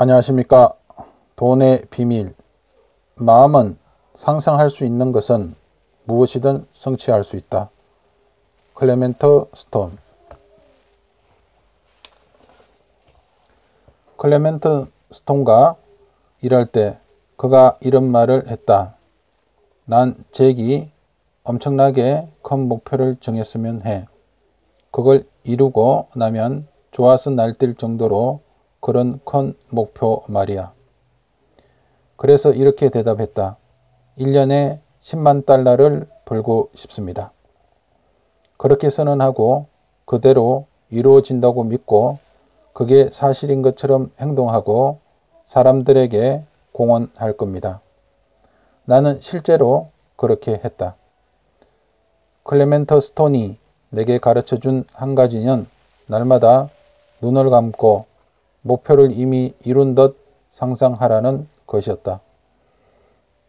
안녕하십니까. 돈의 비밀. 마음은 상상할 수 있는 것은 무엇이든 성취할 수 있다. 클레멘트 스톤. 클레멘트 스톤과 일할 때 그가 이런 말을 했다. 난 잭이 엄청나게 큰 목표를 정했으면 해. 그걸 이루고 나면 좋아서 날뛸 정도로 그런 큰 목표 말이야. 그래서 이렇게 대답했다. 1년에 10만 달러를 벌고 싶습니다. 그렇게 선언하고 그대로 이루어진다고 믿고 그게 사실인 것처럼 행동하고 사람들에게 공언할 겁니다. 나는 실제로 그렇게 했다. 클레멘트 스톤이 내게 가르쳐준 한 가지는 날마다 눈을 감고 목표를 이미 이룬 듯 상상하라는 것이었다.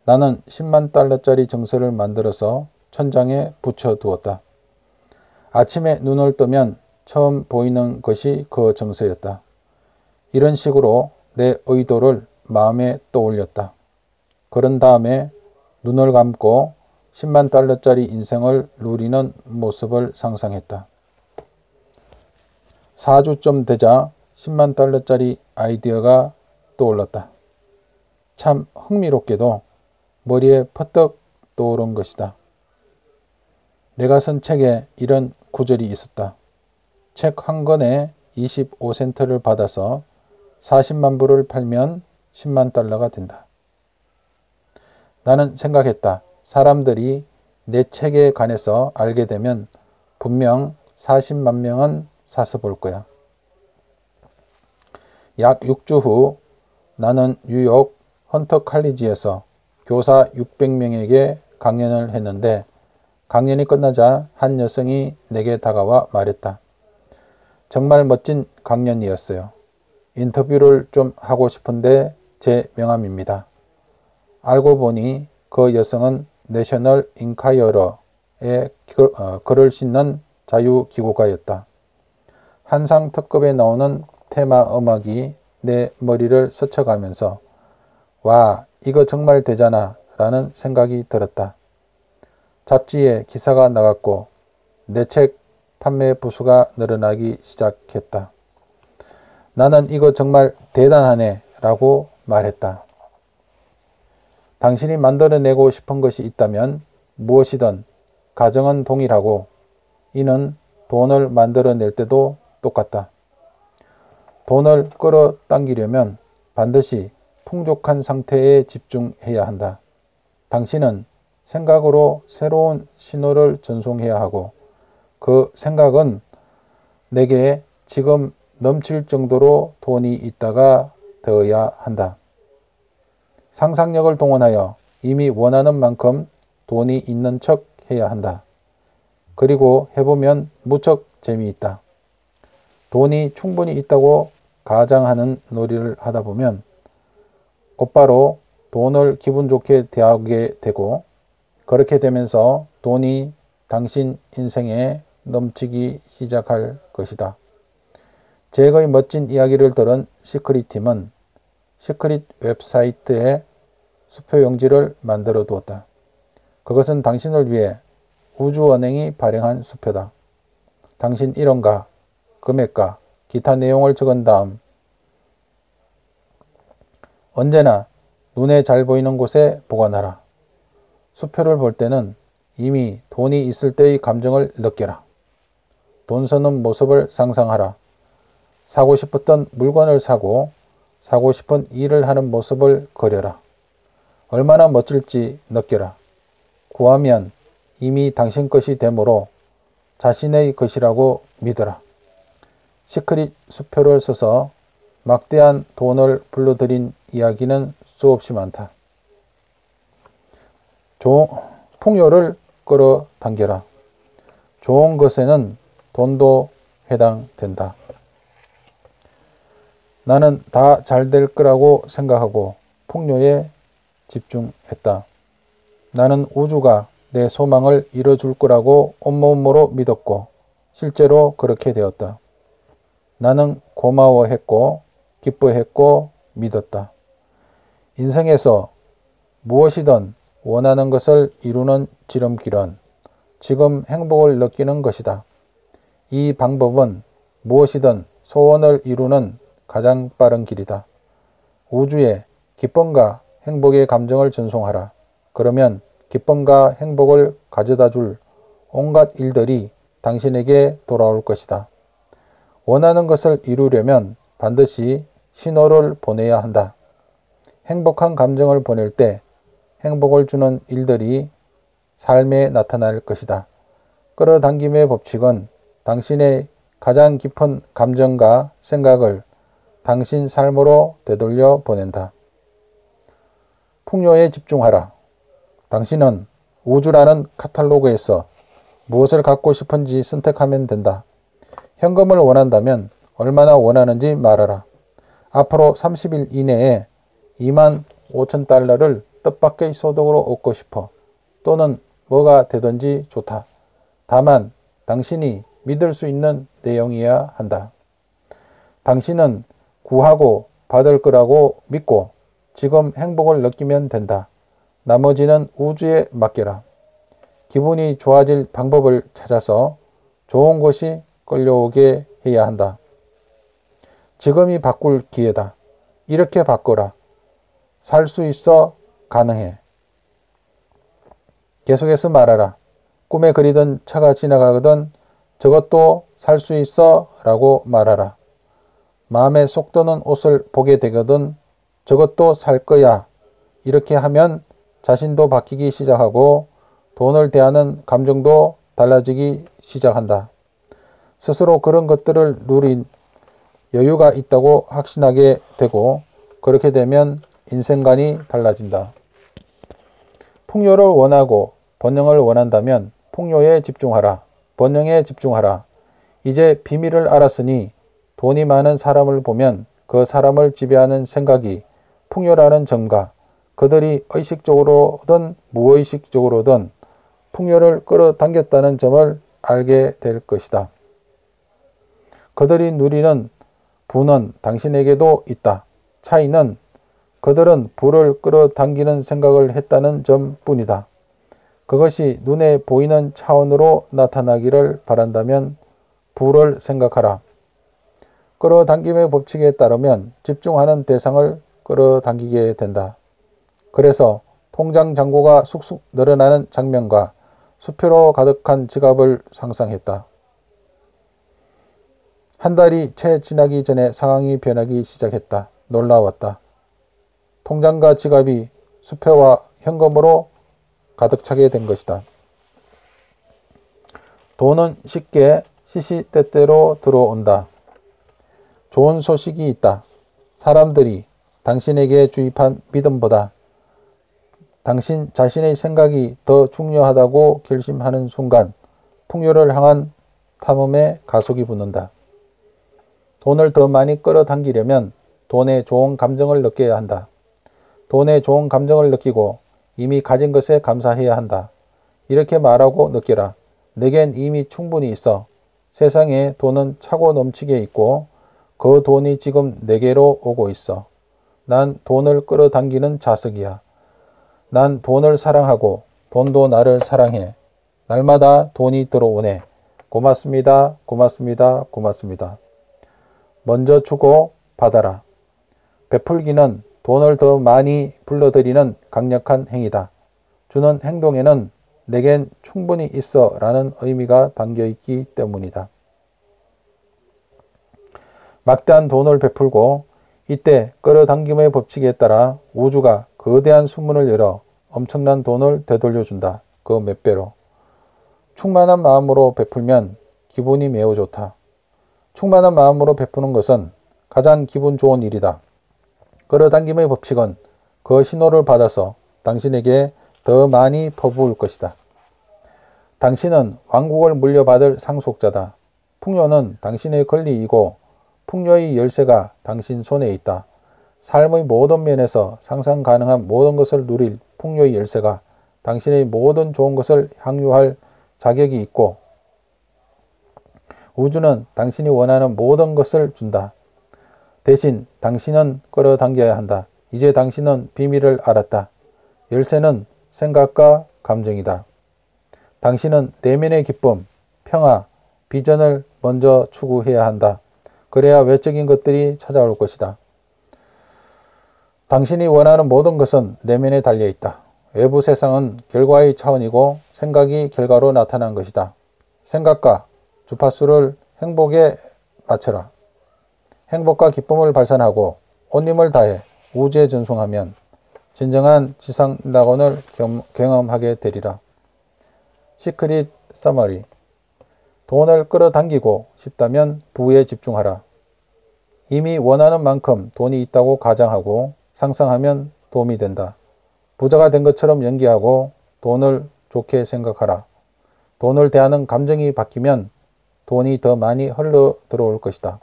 나는 10만 달러짜리 정서를 만들어서 천장에 붙여두었다. 아침에 눈을 뜨면 처음 보이는 것이 그 정서였다. 이런 식으로 내 의도를 마음에 떠올렸다. 그런 다음에 눈을 감고 10만 달러짜리 인생을 누리는 모습을 상상했다. 4주쯤 되자 10만 달러짜리 아이디어가 떠올랐다. 참 흥미롭게도 머리에 퍼뜩 떠오른 것이다. 내가 쓴 책에 이런 구절이 있었다. 책 한 권에 25센트를 받아서 40만 부를 팔면 10만 달러가 된다. 나는 생각했다. 사람들이 내 책에 관해서 알게 되면 분명 40만 명은 사서 볼 거야. 약 6주 후 나는 뉴욕 헌터 칼리지에서 교사 600명에게 강연을 했는데 강연이 끝나자 한 여성이 내게 다가와 말했다. 정말 멋진 강연이었어요. 인터뷰를 좀 하고 싶은데 제 명함입니다. 알고 보니 그 여성은 내셔널 인카이어러에 글을 싣는 자유기고가였다. 한상 특급에 나오는 테마 음악이 내 머리를 스쳐가면서 와, 이거 정말 되잖아 라는 생각이 들었다. 잡지에 기사가 나갔고 내 책 판매 부수가 늘어나기 시작했다. 나는 이거 정말 대단하네 라고 말했다. 당신이 만들어내고 싶은 것이 있다면 무엇이든 가정은 동일하고 이는 돈을 만들어낼 때도 똑같다. 돈을 끌어당기려면 반드시 풍족한 상태에 집중해야 한다. 당신은 생각으로 새로운 신호를 전송해야 하고 그 생각은 내게 지금 넘칠 정도로 돈이 있다가 되어야 한다. 상상력을 동원하여 이미 원하는 만큼 돈이 있는 척 해야 한다. 그리고 해보면 무척 재미있다. 돈이 충분히 있다고 가장하는 놀이를 하다 보면 곧바로 돈을 기분 좋게 대하게 되고 그렇게 되면서 돈이 당신 인생에 넘치기 시작할 것이다. 잭의 멋진 이야기를 들은 시크릿 팀은 시크릿 웹사이트에 수표용지를 만들어 두었다. 그것은 당신을 위해 우주은행이 발행한 수표다. 당신 이름과 금액과 기타 내용을 적은 다음 언제나 눈에 잘 보이는 곳에 보관하라. 수표를 볼 때는 이미 돈이 있을 때의 감정을 느껴라. 돈 쓰는 모습을 상상하라. 사고 싶었던 물건을 사고 사고 싶은 일을 하는 모습을 그려라. 얼마나 멋질지 느껴라. 구하면 이미 당신 것이 되므로 자신의 것이라고 믿어라. 시크릿 수표를 써서 막대한 돈을 불러들인 이야기는 수없이 많다. 풍요를 끌어당겨라. 좋은 것에는 돈도 해당된다. 나는 다 잘 될 거라고 생각하고 풍요에 집중했다. 나는 우주가 내 소망을 이뤄줄 거라고 온몸으로 믿었고 실제로 그렇게 되었다. 나는 고마워했고 기뻐했고 믿었다. 인생에서 무엇이든 원하는 것을 이루는 지름길은 지금 행복을 느끼는 것이다. 이 방법은 무엇이든 소원을 이루는 가장 빠른 길이다. 우주에 기쁨과 행복의 감정을 전송하라. 그러면 기쁨과 행복을 가져다 줄 온갖 일들이 당신에게 돌아올 것이다. 원하는 것을 이루려면 반드시 신호를 보내야 한다. 행복한 감정을 보낼 때 행복을 주는 일들이 삶에 나타날 것이다. 끌어당김의 법칙은 당신의 가장 깊은 감정과 생각을 당신 삶으로 되돌려 보낸다. 풍요에 집중하라. 당신은 우주라는 카탈로그에서 무엇을 갖고 싶은지 선택하면 된다. 현금을 원한다면 얼마나 원하는지 말하라. 앞으로 30일 이내에 25,000달러를 뜻밖의 소득으로 얻고 싶어. 또는 뭐가 되든지 좋다. 다만 당신이 믿을 수 있는 내용이어야 한다. 당신은 구하고 받을 거라고 믿고 지금 행복을 느끼면 된다. 나머지는 우주에 맡겨라. 기분이 좋아질 방법을 찾아서 좋은 것이 끌려오게 해야 한다. 지금이 바꿀 기회다. 이렇게 바꿔라. 살 수 있어 가능해. 계속해서 말하라. 꿈에 그리던 차가 지나가거든 저것도 살 수 있어 라고 말하라. 마음에 속 드는 옷을 보게 되거든 저것도 살 거야. 이렇게 하면 자신도 바뀌기 시작하고 돈을 대하는 감정도 달라지기 시작한다. 스스로 그런 것들을 누린 여유가 있다고 확신하게 되고 그렇게 되면 인생관이 달라진다. 풍요를 원하고 번영을 원한다면 풍요에 집중하라. 번영에 집중하라. 이제 비밀을 알았으니 돈이 많은 사람을 보면 그 사람을 지배하는 생각이 풍요라는 점과 그들이 의식적으로든 무의식적으로든 풍요를 끌어당겼다는 점을 알게 될 것이다. 그들이 누리는 부는 당신에게도 있다. 차이는 그들은 부를 끌어당기는 생각을 했다는 점뿐이다. 그것이 눈에 보이는 차원으로 나타나기를 바란다면 부를 생각하라. 끌어당김의 법칙에 따르면 집중하는 대상을 끌어당기게 된다. 그래서 통장 잔고가 쑥쑥 늘어나는 장면과 수표로 가득한 지갑을 상상했다. 한 달이 채 지나기 전에 상황이 변하기 시작했다. 놀라웠다. 통장과 지갑이 수표와 현금으로 가득 차게 된 것이다. 돈은 쉽게 시시때때로 들어온다. 좋은 소식이 있다. 사람들이 당신에게 주입한 믿음보다 당신 자신의 생각이 더 중요하다고 결심하는 순간 풍요를 향한 탐험에 가속이 붙는다. 돈을 더 많이 끌어당기려면 돈에 좋은 감정을 느껴야 한다. 돈에 좋은 감정을 느끼고 이미 가진 것에 감사해야 한다. 이렇게 말하고 느껴라. 내겐 이미 충분히 있어. 세상에 돈은 차고 넘치게 있고 그 돈이 지금 내게로 오고 있어. 난 돈을 끌어당기는 자석이야. 난 돈을 사랑하고 돈도 나를 사랑해. 날마다 돈이 들어오네. 고맙습니다. 고맙습니다. 고맙습니다. 먼저 주고 받아라. 베풀기는 돈을 더 많이 불러들이는 강력한 행위다. 주는 행동에는 내겐 충분히 있어 라는 의미가 담겨있기 때문이다. 막대한 돈을 베풀고 이때 끌어당김의 법칙에 따라 우주가 거대한 수문을 열어 엄청난 돈을 되돌려준다. 그 몇 배로. 충만한 마음으로 베풀면 기분이 매우 좋다. 충만한 마음으로 베푸는 것은 가장 기분 좋은 일이다. 끌어당김의 법칙은 그 신호를 받아서 당신에게 더 많이 퍼부을 것이다. 당신은 왕국을 물려받을 상속자다. 풍요는 당신의 권리이고 풍요의 열쇠가 당신 손에 있다. 삶의 모든 면에서 상상 가능한 모든 것을 누릴 풍요의 열쇠가 당신의 모든 좋은 것을 향유할 자격이 있고 우주는 당신이 원하는 모든 것을 준다. 대신 당신은 끌어당겨야 한다. 이제 당신은 비밀을 알았다. 열쇠는 생각과 감정이다. 당신은 내면의 기쁨, 평화, 비전을 먼저 추구해야 한다. 그래야 외적인 것들이 찾아올 것이다. 당신이 원하는 모든 것은 내면에 달려있다. 외부 세상은 결과의 차원이고 생각이 결과로 나타난 것이다. 생각과 주파수를 행복에 맞춰라. 행복과 기쁨을 발산하고 온 힘을 다해 우주에 전송하면 진정한 지상낙원을 경험하게 되리라. 시크릿 서머리. 돈을 끌어당기고 싶다면 부에 집중하라. 이미 원하는 만큼 돈이 있다고 가정하고 상상하면 도움이 된다. 부자가 된 것처럼 연기하고 돈을 좋게 생각하라. 돈을 대하는 감정이 바뀌면 돈이 더 많이 흘러 들어올 것이다.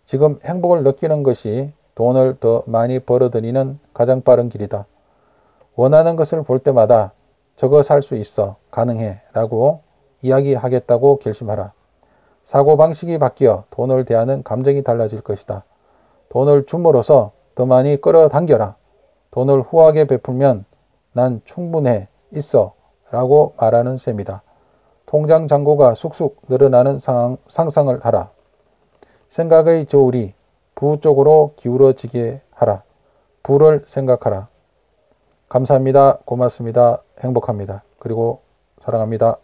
지금 행복을 느끼는 것이 돈을 더 많이 벌어들이는 가장 빠른 길이다. 원하는 것을 볼 때마다 저거 살 수 있어, 가능해 라고 이야기하겠다고 결심하라. 사고방식이 바뀌어 돈을 대하는 감정이 달라질 것이다. 돈을 줌으로써 더 많이 끌어당겨라. 돈을 후하게 베풀면 난 충분해, 있어 라고 말하는 셈이다. 통장 잔고가 쑥쑥 늘어나는 상상을 하라. 생각의 저울이 부 쪽으로 기울어지게 하라. 부를 생각하라. 감사합니다. 고맙습니다. 행복합니다. 그리고 사랑합니다.